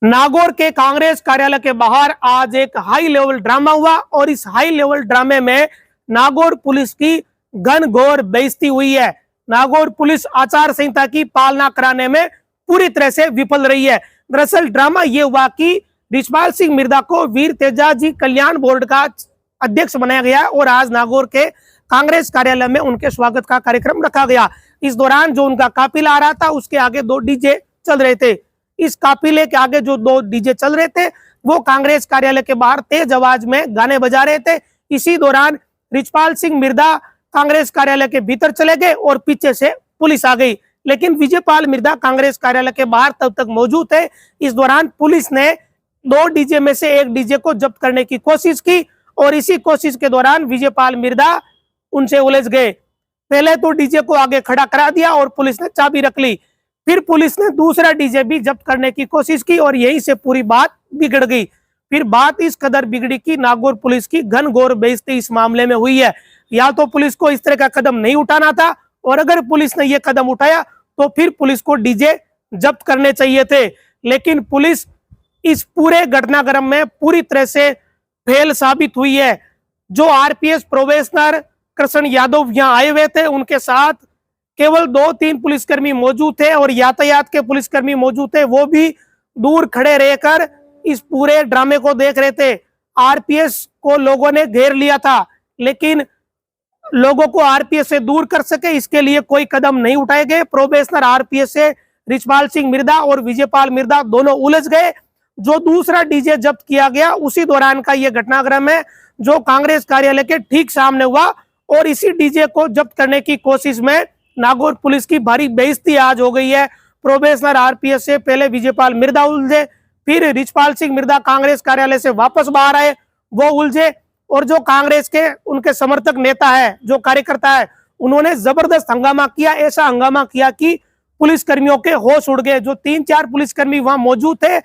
नागौर के कांग्रेस कार्यालय के बाहर आज एक हाई लेवल ड्रामा हुआ और इस हाई लेवल ड्रामे में नागौर पुलिस की घनघोर बेइज्जती हुई है। नागौर पुलिस आचार संहिता की पालना कराने में पूरी तरह से विफल रही है। दरअसल ड्रामा यह हुआ कि रिछपाल सिंह मिर्धा को वीर तेजाजी कल्याण बोर्ड का अध्यक्ष बनाया गया और आज नागौर के कांग्रेस कार्यालय में उनके स्वागत का कार्यक्रम रखा गया। इस दौरान जो उनका काफिला आ रहा था उसके आगे 2 डीजे चल रहे थे। इस काफिले के आगे जो 2 डीजे चल रहे थे वो कांग्रेस कार्यालय के बाहर तेज आवाज में गाने बजा रहे थे। इसी दौरान रिछपाल सिंह मिर्धा कांग्रेस कार्यालय के भीतर चले गए और पीछे से पुलिस आ गई, लेकिन विजयपाल मिर्धा कांग्रेस कार्यालय के बाहर तब तक मौजूद थे। इस दौरान पुलिस ने 2 डीजे में से एक डीजे को जब्त करने की कोशिश की और इसी कोशिश के दौरान विजयपाल मिर्धा उनसे उलझ गए। पहले तो डीजे को आगे खड़ा करा दिया और पुलिस ने चाबी रख ली। फिर पुलिस ने दूसरा डीजे भी जब्त करने की कोशिश की और यहीं से पूरी बात बिगड़ गई। फिर बात इस कदर बिगड़ी कि नागौर पुलिस की घनघोर बेइज्जती इस मामले में हुई है। या तो पुलिस को इस तरह का कदम नहीं उठाना था और अगर पुलिस ने यह कदम उठाया तो फिर पुलिस को डीजे जब्त करने चाहिए थे, लेकिन पुलिस इस पूरे घटनाक्रम में पूरी तरह से फेल साबित हुई है। जो आरपीएस प्रोबेशनर कृष्ण यादव यहाँ आए हुए थे उनके साथ केवल 2-3 पुलिसकर्मी मौजूद थे और यातायात के पुलिसकर्मी मौजूद थे, वो भी दूर खड़े रहकर इस पूरे ड्रामे को देख रहे थे। आरपीएस को लोगों ने घेर लिया था, लेकिन लोगों को आरपीएस से दूर कर सके इसके लिए कोई कदम नहीं उठाए गए। प्रोबेशनर आरपीएस से रिछपाल सिंह मिर्धा और विजयपाल मिर्धा दोनों उलझ गए। जो दूसरा डीजे जब्त किया गया उसी दौरान का यह घटनाक्रम है जो कांग्रेस कार्यालय के ठीक सामने हुआ और इसी डीजे को जब्त करने की कोशिश में नागौर पुलिस की भारी बेइज्जती आज हो गई है। प्रोबेशनर आरपीएस से पहले विजयपाल मिर्धा उलझे, फिर रिछपाल सिंह मिर्धा कांग्रेस कार्यालय से वापस बाहर आए, वो उलझे और जो कांग्रेस के उनके समर्थक नेता है, जो कार्यकर्ता है, उन्होंने जबरदस्त हंगामा किया। ऐसा हंगामा किया कि पुलिसकर्मियों के होश उड़ गए। जो 3-4 पुलिसकर्मी वहां मौजूद थे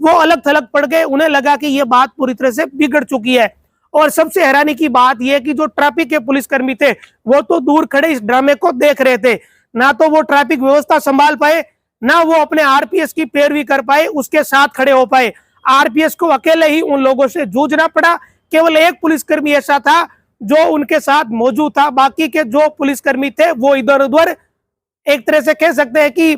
वो अलग थलग पड़ गए। उन्हें लगा कि यह बात पूरी तरह से बिगड़ चुकी है। और सबसे हैरानी की बात यह कि जो ट्रैफिक के पुलिसकर्मी थे वो तो दूर खड़े इस ड्रामे को देख रहे थे। ना तो वो ट्रैफिक व्यवस्था संभाल पाए, ना वो अपने आरपीएस की पैरवी कर पाए, उसके साथ खड़े हो पाए। आरपीएस को अकेले ही उन लोगों से जूझना पड़ा। केवल एक पुलिसकर्मी ऐसा था जो उनके साथ मौजूद था, बाकी के जो पुलिसकर्मी थे वो इधर उधर एक तरह से कह सकते हैं कि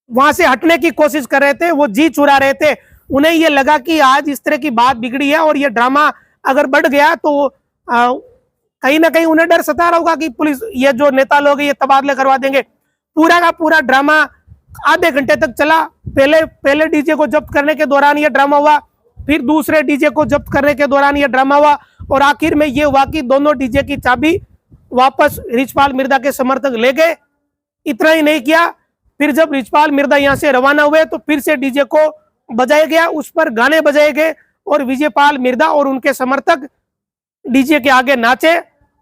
वहां से हटने की कोशिश कर रहे थे, वो जी चुरा रहे थे। उन्हें यह लगा कि आज इस तरह की बात बिगड़ी है और ये ड्रामा अगर बढ़ गया तो कहीं ना कहीं उन्हें डर सता रहा होगा कि पुलिस ये जो नेता लोग हैं ये तबादले करवा देंगे। पूरा का पूरा ड्रामा आधे घंटे तक चला। पहले डीजे को जब्त करने के दौरान यह ड्रामा हुआ, फिर दूसरे डीजे को जब्त करने के दौरान यह ड्रामा हुआ और आखिर में यह हुआ कि दोनों डीजे की चाबी वापस रिछपाल मिर्धा के समर्थक ले गए। इतना ही नहीं किया, फिर जब रिछपाल मिर्धा यहाँ से रवाना हुए तो फिर से डीजे को बजाया गया, उस पर गाने बजाए गए और विजयपाल मिर्धा और उनके समर्थक डीजे के आगे नाचे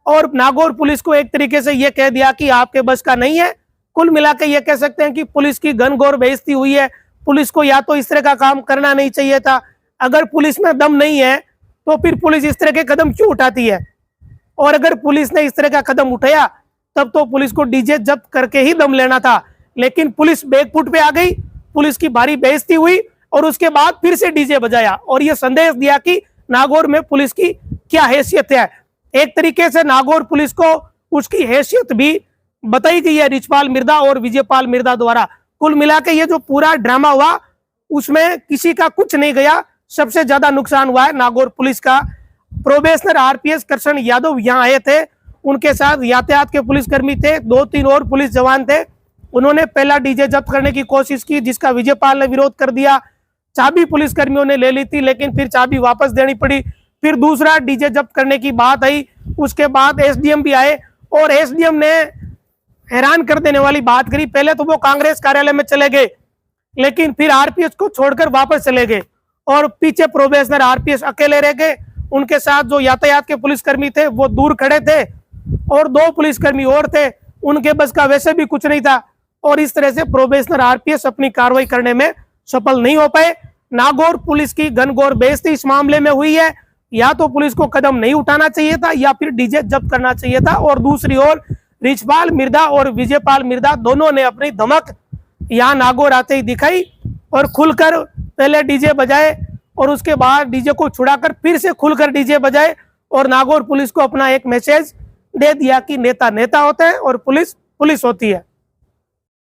और नागौर पुलिस को एक तरीके से यह कह दिया कि आपके बस का नहीं है। कुल मिला के ये कह सकते हैं कि पुलिस की घनघोर बेइज्जती हुई है। पुलिस को या तो इस तरह का काम करना नहीं चाहिए था। अगर पुलिस में दम नहीं है तो फिर पुलिस इस तरह के कदम क्यों उठाती है? और अगर पुलिस ने इस तरह का कदम उठाया तब तो पुलिस को डीजे जब्त करके ही दम लेना था, लेकिन पुलिस बैकफुट पे आ गई। पुलिस की भारी बेइज्जती हुई और उसके बाद फिर से डीजे बजाया और यह संदेश दिया कि नागौर में पुलिस की क्या हैसियत है। एक तरीके से नागौर पुलिस को उसकी हैसियत भी बताई गई है रिछपाल मिर्धा और विजयपाल मिर्धा द्वारा। कुल मिला के ये जो पूरा ड्रामा हुआ उसमें किसी का कुछ नहीं गया। सबसे ज्यादा नुकसान हुआ है नागौर पुलिस का। प्रोबेशनर आरपीएस कृष्ण यादव यहाँ आए थे, उनके साथ यातायात के पुलिसकर्मी थे, 2-3 और पुलिस जवान थे। उन्होंने पहला डीजे जब्त करने की कोशिश की जिसका विजयपाल ने विरोध कर दिया। चाबी पुलिसकर्मियों ने ले ली थी लेकिन फिर चाबी वापस देनी पड़ी। फिर दूसरा डीजे जब्त करने की बात आई, उसके बाद एसडीएम भी आए और एसडीएम ने हैरान कर देने वाली बात करी। पहले तो वो कांग्रेस कार्यालय में चले गए लेकिन फिर आरपीएस को छोड़कर वापस चले गए और पीछे प्रोबेशनर आरपीएस अकेले रह गए। उनके साथ जो यातायात के पुलिसकर्मी थे वो दूर खड़े थे और 2 पुलिसकर्मी और थे, उनके बस का वैसे भी कुछ नहीं था और इस तरह से प्रोबेशनर आरपीएस अपनी कार्रवाई करने में सफल नहीं हो पाए। नागौर पुलिस की घनघोर बेइज्जती इस मामले में हुई है। या तो पुलिस को कदम नहीं उठाना चाहिए था या फिर डीजे जब्त करना चाहिए था। और दूसरी ओर रिछपाल मिर्धा और विजयपाल मिर्धा दोनों ने अपनी धमक यहाँ नागौर आते ही दिखाई और खुलकर पहले डीजे बजाए और उसके बाद डीजे को छुड़ाकर फिर से खुलकर डीजे बजाए और नागौर पुलिस को अपना एक मैसेज दे दिया कि नेता नेता होते हैं और पुलिस पुलिस होती है।